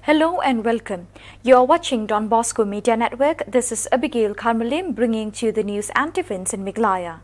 Hello and welcome. You are watching Don Bosco Media Network. This is Abigail Karmalim bringing to you the news and events in Meghalaya.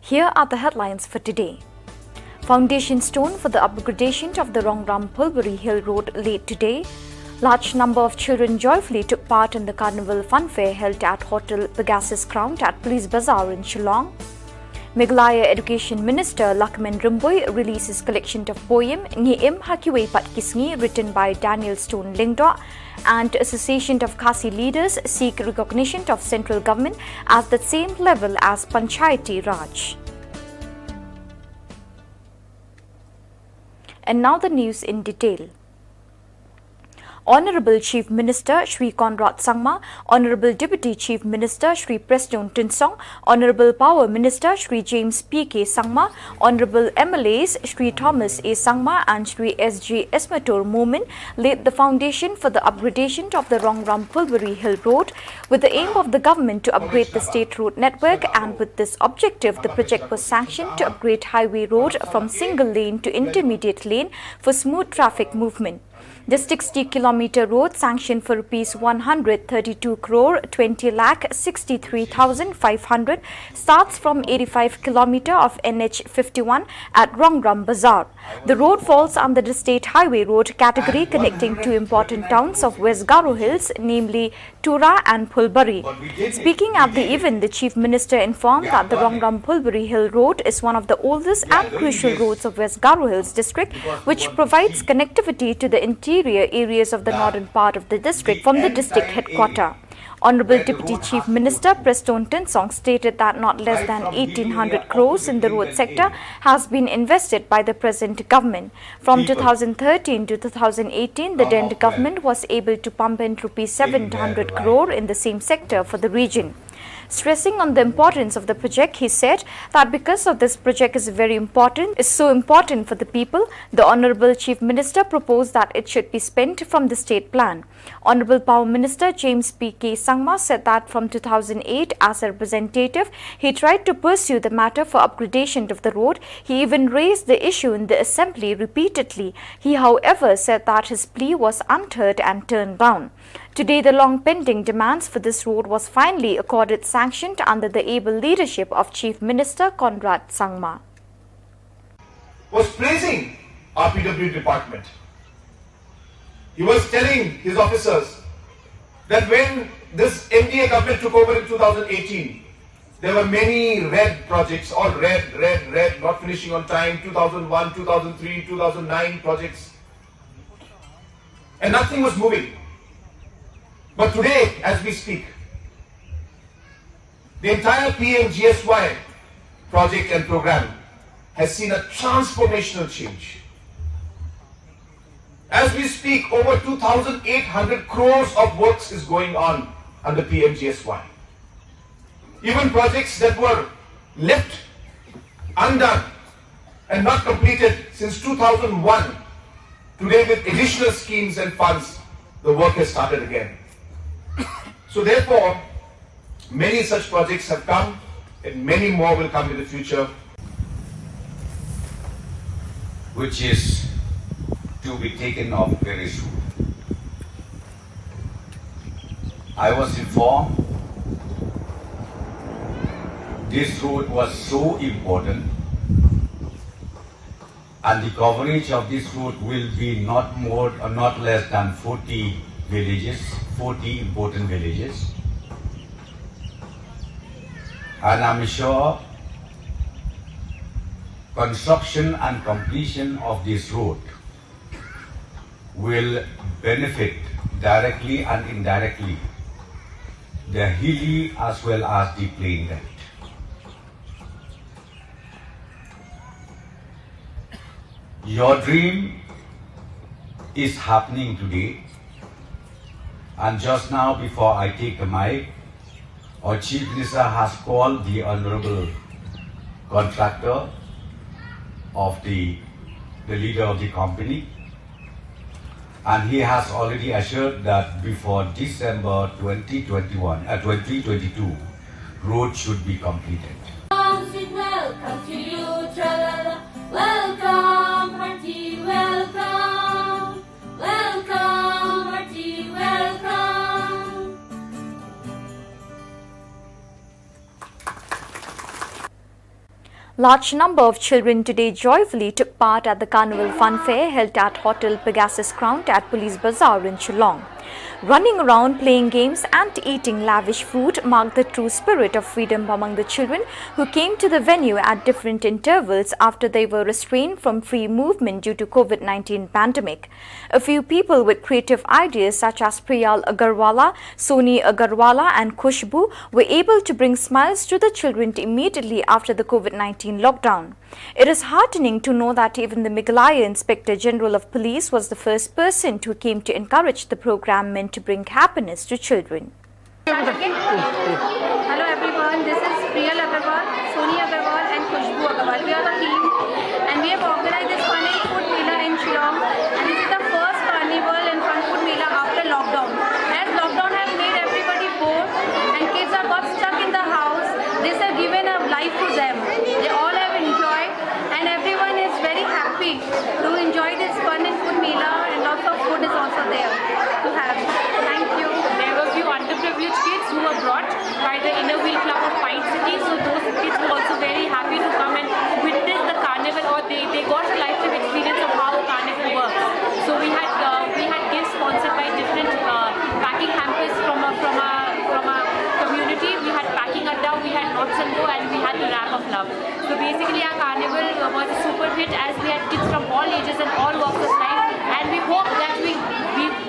Here are the headlines for today. Foundation stone for the upgradation of the Rongram Pulbury Hill Road laid today. Large number of children joyfully took part in the carnival funfair held at Hotel Pegasus Crown at Police Bazaar in Shillong. Meghalaya Education Minister Lakman Rumboy releases collection of poem Ngiim Hakiway Patkisngi written by Daniel Stone Lingdo, and Association of Khasi leaders seek recognition of central government at the same level as Panchayati Raj. And now the news in detail. Honorable Chief Minister Shri Conrad Sangma, Honorable Deputy Chief Minister Shri Preston Tinsong, Honorable Power Minister Shri James P.K. Sangma, Honorable MLAs Shri Thomas A. Sangma and Shri S.J. Esmator Momin laid the foundation for the upgradation of the Rongram Pulbury Hill Road with the aim of the government to upgrade the state road network, and with this objective the project was sanctioned to upgrade highway road from single lane to intermediate lane for smooth traffic movement. The 60-kilometer road sanctioned for Rs 132 crore 20 lakh 63,500 starts from 85 kilometer of NH 51 at Rongram Bazaar. The road falls under the state highway road category connecting two important towns of West Garo Hills, namely Tura and Pulbury. Speaking at the event, the Chief Minister informed that the Rongram Pulbury Hill Road is one of the oldest and crucial roads of West Garo Hills district, which provides connectivity to the interior areas of the northern part of the district from the district headquarters. Honorable Deputy Chief Minister Preston Tinsong stated that not less than 1,800 crores in the road sector has been invested by the present government. From 2013 to 2018, the then government was able to pump in Rs 700 crore in the same sector for the region. Stressing on the importance of the project, he said that because of this project is so important for the people, the Honorable Chief Minister proposed that it should be spent from the state plan. Honorable Power Minister James P.K. Sangma said that from 2008 as a representative, he tried to pursue the matter for upgradation of the road. He even raised the issue in the assembly repeatedly. He, however, said that his plea was unheard and turned down. Today, the long-pending demands for this road was finally accorded sanctioned under the able leadership of Chief Minister Conrad Sangma. Was praising our PW department. He was telling his officers that when this NDA government took over in 2018, there were many red projects, all red, not finishing on time, 2001, 2003, 2009 projects. And nothing was moving. But today, as we speak, the entire PMGSY project and program has seen a transformational change. As we speak, over 2,800 crores of works is going on under PMGSY. Even projects that were left undone and not completed since 2001, today with additional schemes and funds, the work has started again. So therefore, many such projects have come and many more will come in the future. Which is to be taken off very soon. I was informed this road was so important and the coverage of this road will be not less than 40 villages, 40 important villages. And I'm sure construction and completion of this road will benefit directly and indirectly the hilly as well as the plain belt. Your dream is happening today, and just now before I take the mic, our Chief Minister has called the Honorable Contractor of the leader of the company, and he has already assured that before December 2022, road should be completed. Welcome to you, tra-la-la. Welcome, hearty welcome. Large number of children today joyfully took part at the Carnival Fun Fair held at Hotel Pegasus Crown at Police Bazaar in Shillong. Running around, playing games and eating lavish food marked the true spirit of freedom among the children who came to the venue at different intervals after they were restrained from free movement due to COVID-19 pandemic. A few people with creative ideas such as Priyal Agarwala, Soni Agarwala and Khushbu were able to bring smiles to the children immediately after the COVID-19 lockdown. It is heartening to know that even the Meghalaya Inspector General of Police was the first person who came to encourage the program meant to bring happiness to children. Hello everyone, this is Priyal Agarwal, Soni Agarwal and Khushbu Agarwal. We are the team and we have organized this fun and food mela in Shillong, and this is the first carnival and fun food mela after lockdown. As lockdown has made everybody bored and kids are got stuck in the house, this has given a life to them. They all have enjoyed and everyone is very happy to enjoy this fun and food mela, and lots of food is also there to have. Thank you. There were few underprivileged kids who were brought by the Inner Wheel Club of Pine City, so those kids were also very happy to come and witness the carnival, or they got a lifetime experience of how a carnival works. So we had gifts sponsored by different packing hampers from a community. We had packing adda, we had knots and go, and we had the wrap of love. So basically our carnival was a super hit, as we had kids from all ages and all walks of life, and we hope that we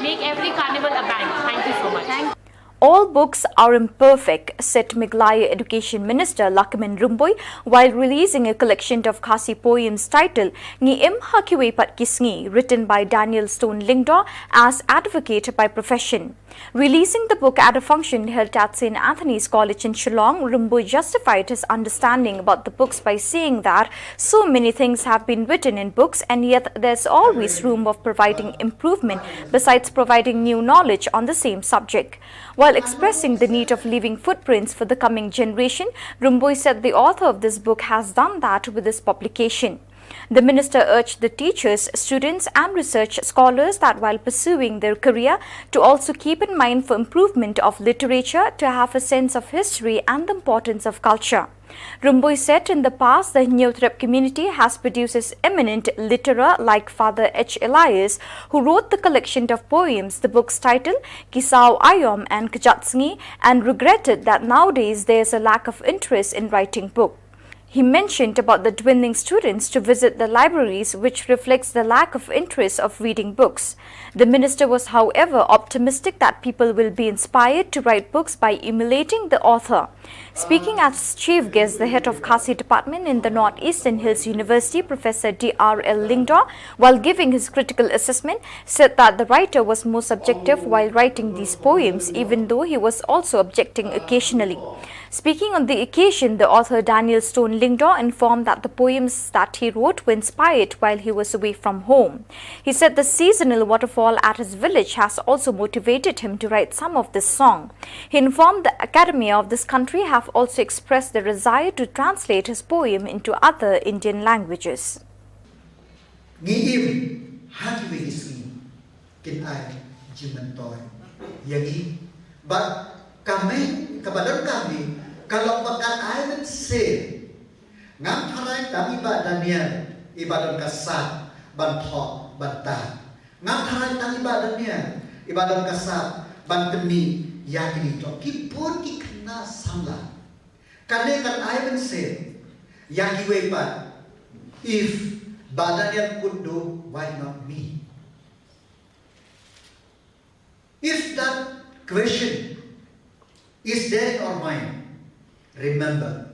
make every carnival a bang. Thank you so much. All books are imperfect, said Meghalaya Education Minister Lakmin Rumboy while releasing a collection of Khasi poems titled Ngi Im Hakiwe Pat Kisngi, written by Daniel Stone Lingdaw as advocate by profession. Releasing the book at a function held at St. Anthony's College in Shillong, Rumboy justified his understanding about the books by saying that so many things have been written in books and yet there's always room of providing improvement besides providing new knowledge on the same subject. While expressing the need of leaving footprints for the coming generation, Rumboy said the author of this book has done that with this publication. The minister urged the teachers, students and research scholars that while pursuing their career to also keep in mind for improvement of literature to have a sense of history and the importance of culture. Rumboy said in the past the Nyothrep community has produced eminent literature like Father H. Elias, who wrote the collection of poems, the book's title Kisau Ayom and Kajatsngi, and regretted that nowadays there is a lack of interest in writing books. He mentioned about the dwindling students to visit the libraries, which reflects the lack of interest of reading books. The minister was, however, optimistic that people will be inspired to write books by emulating the author. Speaking as chief guest, the head of Khasi department in the Northeastern Hills University, Professor D.R.L. Lingdaw, while giving his critical assessment, said that the writer was more subjective while writing these poems, even though he was also objecting occasionally. Speaking on the occasion, the author Daniel Stone Lingdaw informed that the poems that he wrote were inspired while he was away from home. He said the seasonal waterfall at his village has also motivated him to write some of this song. He informed the academia of this country have also expressed their desire to translate his poem into other Indian languages. But kami, kepada kami, kalau makan air sen, ngam tharai tam ibadah nian, ibadah kasat, banthok, bantan. Ngam tharai tam ibadah nian, ibadah kasat, bantemi, yakini to. Kipun ikna samla. Kane kan air sen, yaki wepat. If badan could do, why not me? If that question is there in our mind, remember,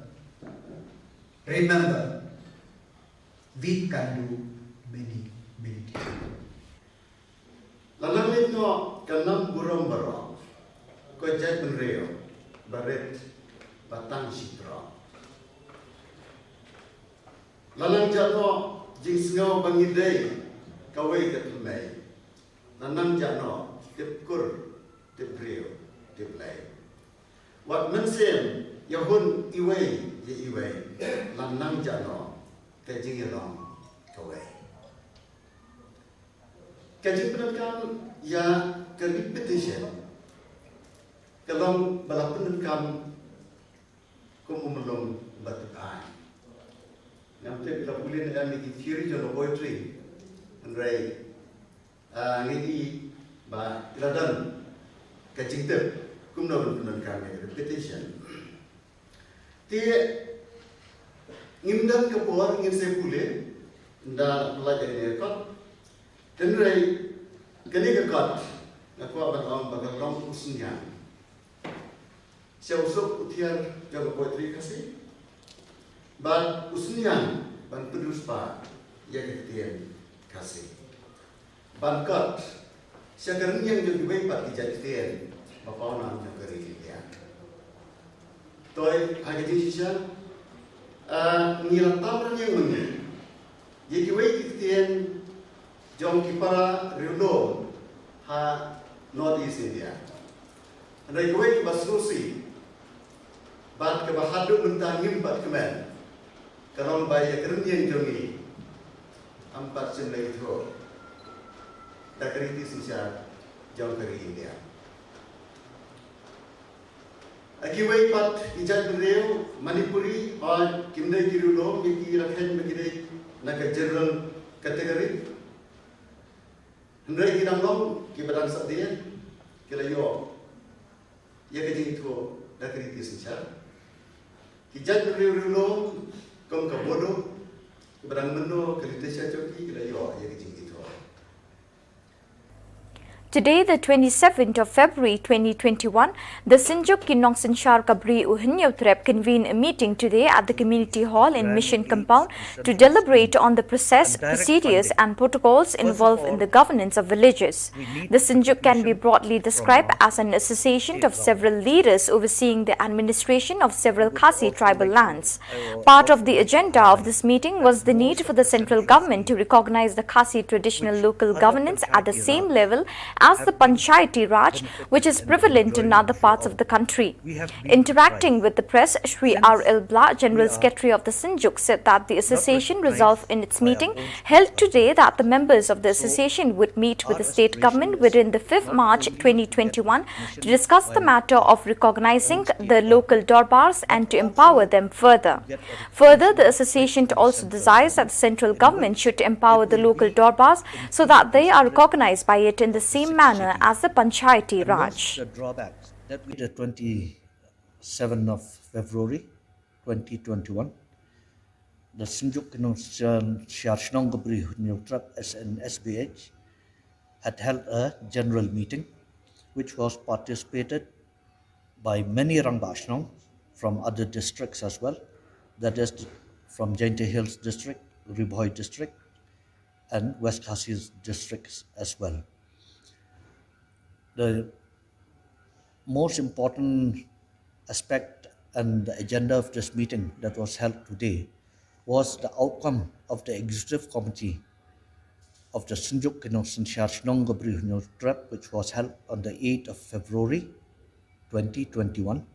we can do many things. Lalang ito kanam burong barong, ko jay penreo, baret, batang sitra. Lalang jano jingsngaw bangiday, kaway katumay. Lanang jano tipkur, tipreo, tiplay. Wat mensen yahun iway ye iway lanang jano kajing yalong kaway. Kajing pendekan ya ke repetition kalong balak pendekan kumumelong batukai. Nam te bila pulin dan miki theory jono poetry. Andrei ngi ba iladan kacing tep kumno benar kami repetition. Tie ngimdan kepuar ngin se pulin dan pelajar ini kot. Andrei kini kekat aku akan bagal ram usunya. Saya usuk utiar jono poetry kasih. Ban usunya ban pedus pa ya ketian kasih. Ban kat sekarang yang jadi baik pak dijadikan bapa orang yang kering ya. Toy agak sisa ngilang tamran yang mana. Jadi baik ketian jom kipara riudo ha North East India. Ada baik basrusi. Ban kebahadu mentang ngimpat kemen. Kalau bayar kerja jongi, 4 jam lagi tu, dah kerja sisa jauh kerja India. Akibat pat ijat beliau Manipuri और किमदे किरू लोग Mickey रखें Mickey nak general kategori. Hendrai kita long kita dan sadian kita yo, ya kerja itu dah kerja sisa. Ijat beliau long Kom kabodo, kebarang meno kelitesya coki kira yo ya kecing gitu. Today, the 27th of February 2021, the Sinjuk Kinong Sinshar Kabri Uhinyautrep convened a meeting today at the Community Hall in Mission Compound to deliberate on the process, procedures and protocols involved in the governance of villages. The Sinjuk can be broadly described as an association of several leaders overseeing the administration of several Khasi tribal lands. Part of the agenda of this meeting was the need for the central government to recognize the Khasi traditional local governance at the same level as the Panchayati Raj, which is prevalent in other parts of the country. Interacting with the press, Shri R.L. Bla, General Secretary of the Sinjuk, said that the association resolved in its meeting held today that the members of the association would meet with the state government within the 5th March 2021 to discuss the matter of recognizing the local Dorbars and to empower them further. Further, the association also desires that the central government should empower the local Dorbars so that they are recognized by it in the same manner as the Panchayati Raj. The drawbacks that we the 27th of February 2021, the Sinjuk Shillong SNSBH had held a general meeting which was participated by many Rangbashnong from other districts as well, that is from Jaintia Hills district, Ribhoi district and West Khasi districts as well. The most important aspect and the agenda of this meeting that was held today was the outcome of the executive committee of the Sinjuk Trip, which was held on the 8th of February 2021,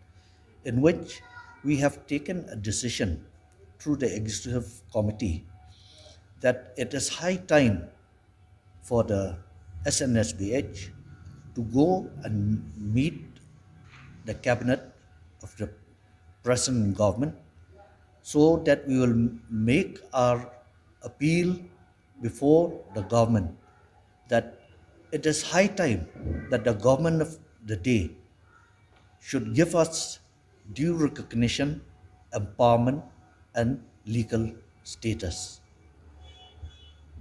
in which we have taken a decision through the executive committee that it is high time for the SNSBH to go and meet the cabinet of the present government so that we will make our appeal before the government that it is high time that the government of the day should give us due recognition, empowerment and legal status.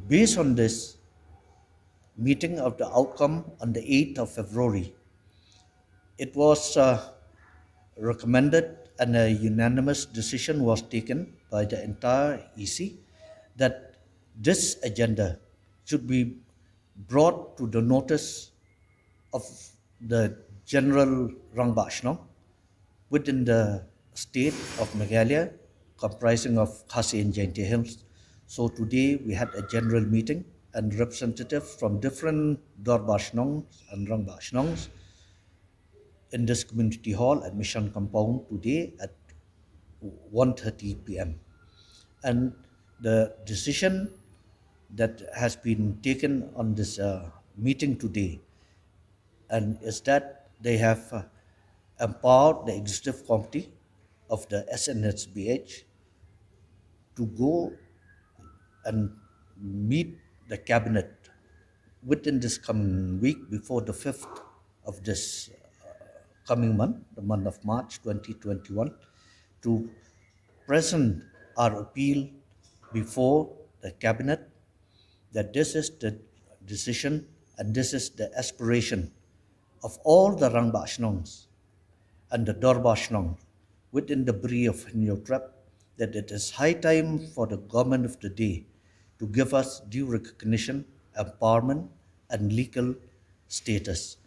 Based on this meeting of the outcome on the 8th of February, it was recommended and a unanimous decision was taken by the entire EC that this agenda should be brought to the notice of the general Rangbashnong within the state of Meghalaya, comprising of Khasi and Jaintia Hills. So today we had a general meeting and representatives from different Dorbashnongs and Rangbashnongs in this community hall at Mission Compound today at 1:30 p.m. And the decision that has been taken on this meeting today and is that they have empowered the executive committee of the SNSBH to go and meet the cabinet within this coming week before the 5th of this coming month, the month of March 2021, to present our appeal before the cabinet that this is the decision and this is the aspiration of all the Rangbashnongs and the Dorbashnong within the Bree of Hinyotrap, that it is high time for the government of the day to give us due recognition, empowerment, and legal status.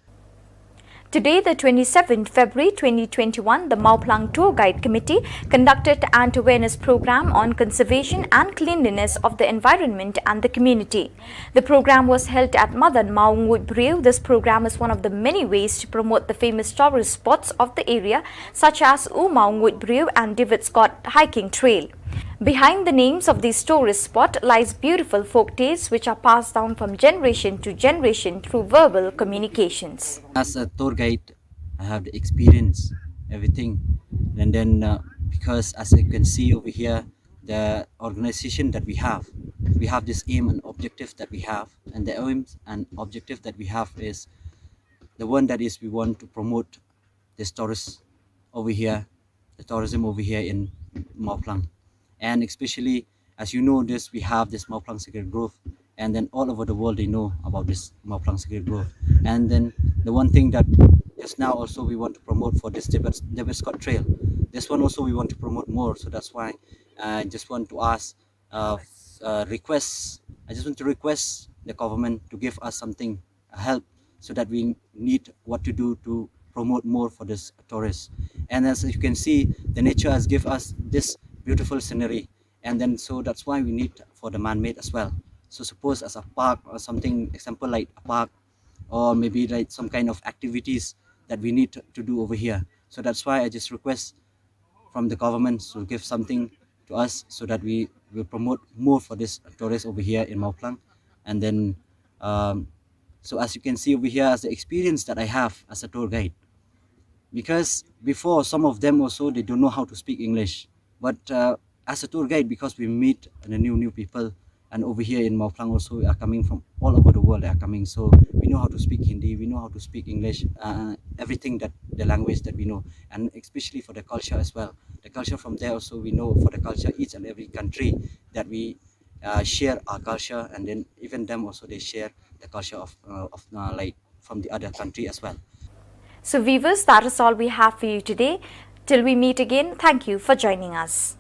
Today, the 27th February 2021, the Mauplang Tour Guide Committee conducted an awareness program on conservation and cleanliness of the environment and the community. The program was held at Madan Maungwit Breu. This program is one of the many ways to promote the famous tourist spots of the area, such as Maungwit Breu and David Scott Hiking Trail. Behind the names of these tourist spots lies beautiful folk tales which are passed down from generation to generation through verbal communications. As a tour guide, I have the experience, everything. And then because as you can see over here, the organization that we have this aim and objective that we have. And the aim and objective that we have is the one that is we want to promote this tourist over here, the tourism over here in Mauplang. And especially, as you know, we have this Mauplang Sacred Grove, and then all over the world they know about this Mauplang Sacred Grove. And then the one thing that just now also we want to promote for this David Scott Trail, this one also we want to promote more. So that's why I just want to ask, I just want to request the government to give us something, help, so that we need what to do to promote more for this tourists. And as you can see, the nature has given us this beautiful scenery, and then so that's why we need for the man-made as well. So suppose as a park or something, example like a park, or maybe like some kind of activities that we need to do over here. So that's why I just request from the government to give something to us so that we will promote more for this tourists over here in Mauplang. And then so as you can see over here, as the experience that I have as a tour guide, because before some of them also they don't know how to speak English, but as a tour guide, because we meet the new people, and over here in Mauplang also we are coming from all over the world, they are coming, so we know how to speak Hindi, we know how to speak English, everything that the language that we know, and especially for the culture as well. The culture from there also we know for the culture, each and every country that we share our culture, and then even them also they share the culture of like from the other country as well. So viewers, that is all we have for you today. Till we meet again, thank you for joining us.